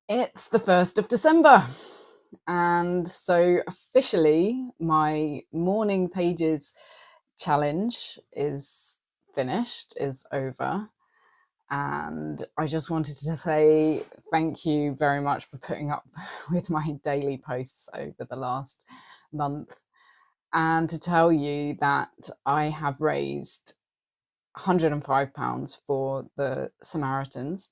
It's the 1st of December. And so officially my morning pages challenge is finished, is over. And I just wanted to say thank you very much for putting up with my daily posts over the last month. And to tell you that I have raised £105 for the Samaritans.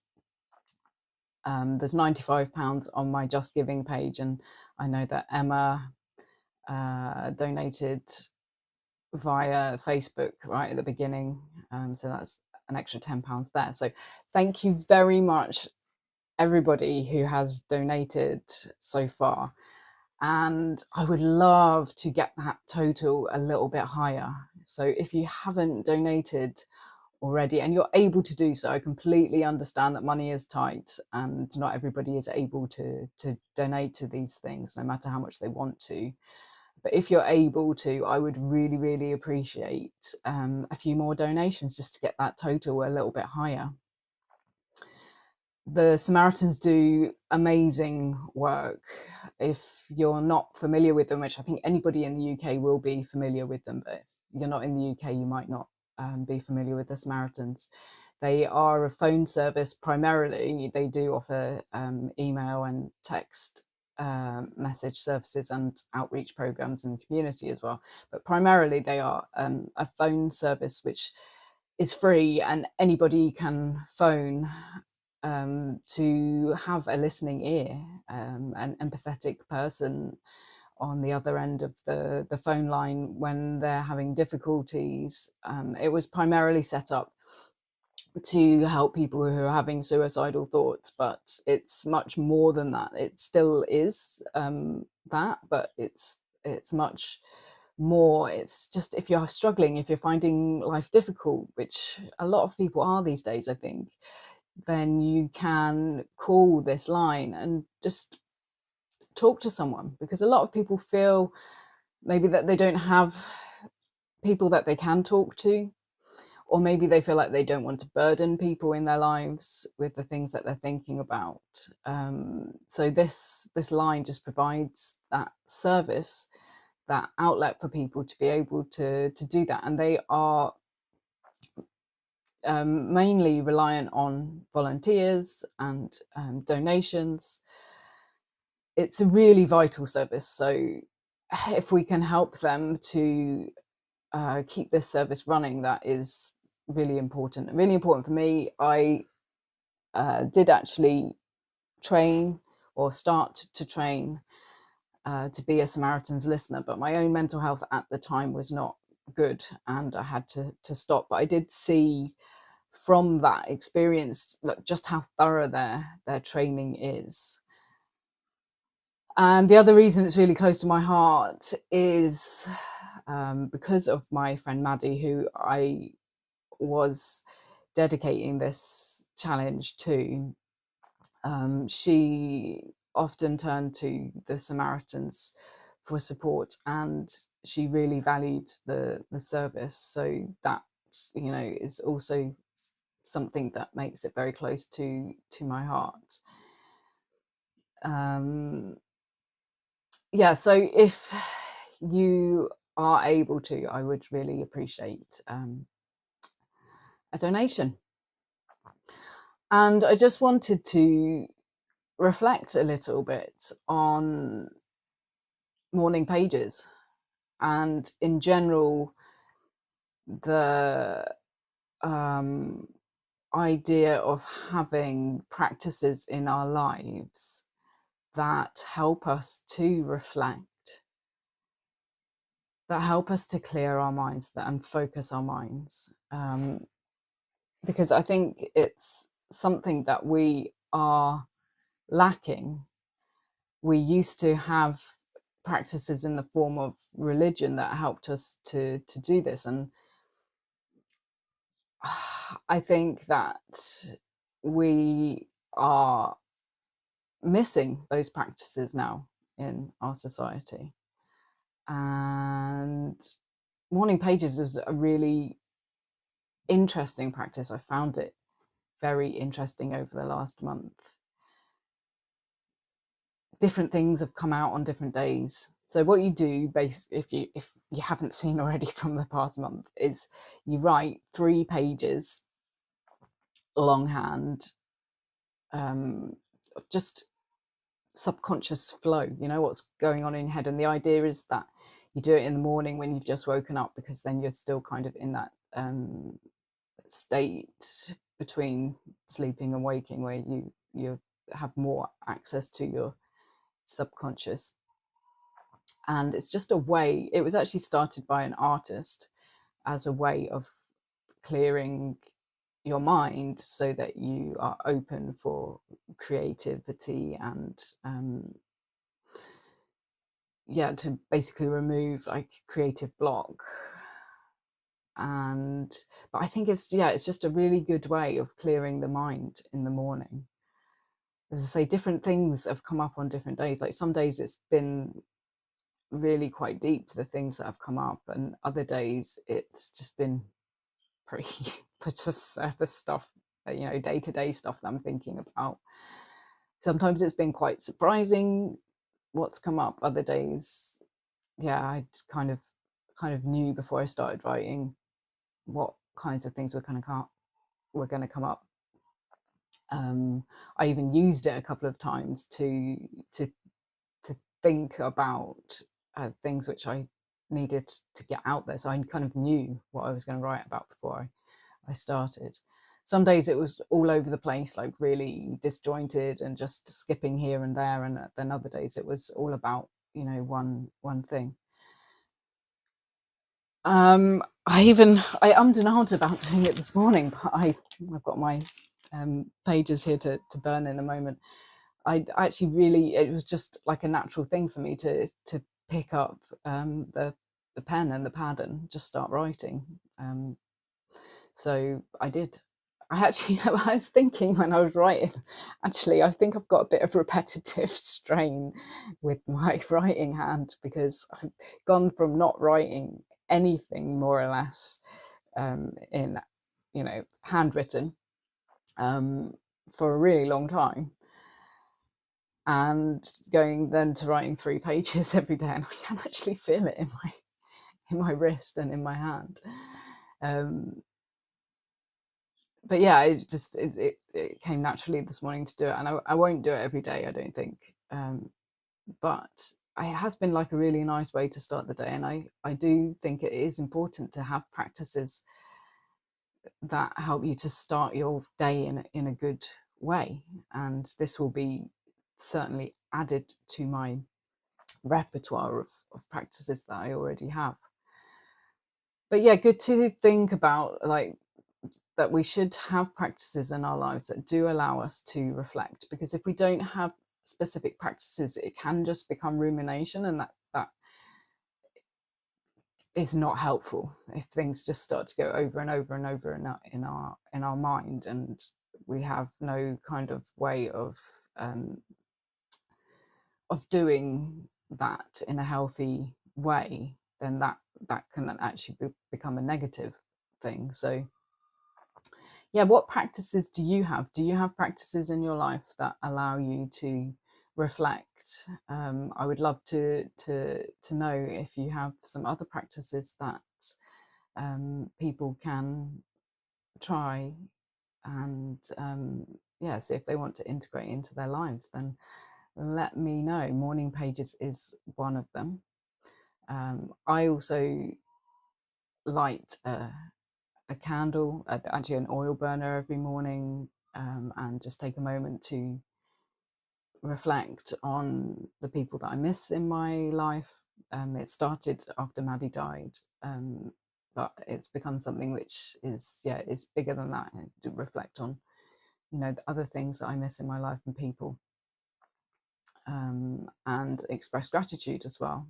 There's £95 on my Just Giving page, and I know that Emma donated via Facebook right at the beginning, so that's an extra £10 there. So thank you very much, everybody who has donated so far, and I would love to get that total a little bit higher. So if you haven't donated already and you're able to do so, I completely understand that money is tight and not everybody is able to donate to these things, no matter how much they want to. But if you're able to, I would really appreciate a few more donations just to get that total a little bit higher. The Samaritans do amazing work. If you're not familiar with them, which I think anybody in the UK will be familiar with them, but if you're not in the UK, you might not be familiar with the Samaritans. They are a phone service primarily. They do offer email and text message services and outreach programs in the community as well. But primarily they are a phone service which is free, and anybody can phone to have a listening ear, an empathetic person on the other end of the phone line when they're having difficulties. It was primarily set up to help people who are having suicidal thoughts, but it's much more than that. It still is that, but it's much more. It's just, if you're struggling, if you're finding life difficult, which a lot of people are these days, I think, then you can call this line and just talk to someone, because a lot of people feel maybe that they don't have people that they can talk to, or maybe they feel like they don't want to burden people in their lives with the things that they're thinking about. So this line just provides that service, that outlet for people to be able to do that. And they are mainly reliant on volunteers and donations. It's a really vital service. So if we can help them to keep this service running, that is really important. Really important for me. I did actually train, or start to train, to be a Samaritans listener, but my own mental health at the time was not good and I had to stop. But I did see from that experience just how thorough their training is. And the other reason it's really close to my heart is because of my friend Maddie, who I was dedicating this challenge to. She often turned to the Samaritans for support, and she really valued the service. So that, you know, is also something that makes it very close to my heart. Yeah, so if you are able to, I would really appreciate a donation. And I just wanted to reflect a little bit on morning pages and in general the idea of having practices in our lives that help us to reflect, that help us to clear our minds and focus our minds, because I think it's something that we are lacking. We used to have practices in the form of religion that helped us to do this, and I think that we are missing those practices now in our society. And morning pages is a really interesting practice. I found it very interesting over the last month. different things have come out on different days. So what you do, if you haven't seen already from the past month, is you write 3 pages longhand, just subconscious flow, what's going on in your head. And the idea is that you do it in the morning when you've just woken up, because then you're still kind of in that state between sleeping and waking, where you have more access to your subconscious. And it's just a way, it was actually started by an artist as a way of clearing your mind so that you are open for creativity and to basically remove like creative block. But I think it's just a really good way of clearing the mind in the morning. As I say, different things have come up on different days. Like some days it's been really quite deep, the things that have come up, and other days it's just been pretty just surface stuff, day-to-day stuff that I'm thinking about. Sometimes it's been quite surprising what's come up. Other days, I kind of knew before I started writing what kinds of things were going to come up. I even used it a couple of times to think about things which I needed to get out there. So I kind of knew what I was going to write about before I started. Some days it was all over the place, like really disjointed and just skipping here and there. And then other days it was all about, one thing. I ummed and ahed about doing it this morning, but I've got my pages here to burn in a moment. It was just like a natural thing for me to pick up the pen and the pad and just start writing. So I did. I was thinking when I was writing, actually, I think I've got a bit of repetitive strain with my writing hand, because I've gone from not writing anything more or less in, handwritten for a really long time, and going then to writing 3 pages every day, and I can actually feel it in my wrist and in my hand. But yeah, it came naturally this morning to do it, and I won't do it every day, I don't think, but it has been like a really nice way to start the day. And I do think it is important to have practices that help you to start your day in a good way, and this will be certainly added to my repertoire of practices that I already have. But yeah, good to think about, like, that we should have practices in our lives that do allow us to reflect, because if we don't have specific practices, it can just become rumination, and that is not helpful. If things just start to go over and over and over in our mind, and we have no kind of way of doing that in a healthy way, then that can actually become a negative thing. So yeah, what practices do you have? Do you have practices in your life that allow you to reflect? I would love to know if you have some other practices that people can try and see if they want to integrate into their lives. Then let me know. Morning pages is one of them. I also light a candle, actually an oil burner, every morning, and just take a moment to reflect on the people that I miss in my life. It started after Maddie died, but it's become something which is bigger than that. To reflect on, the other things that I miss in my life and people, and express gratitude as well,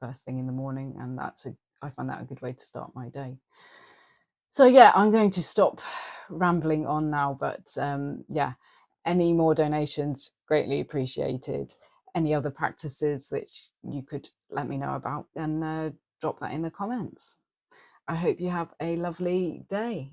first thing in the morning, and I find that a good way to start my day. So yeah, I'm going to stop rambling on now, but any more donations, greatly appreciated. Any other practices which you could let me know about, then drop that in the comments. I hope you have a lovely day.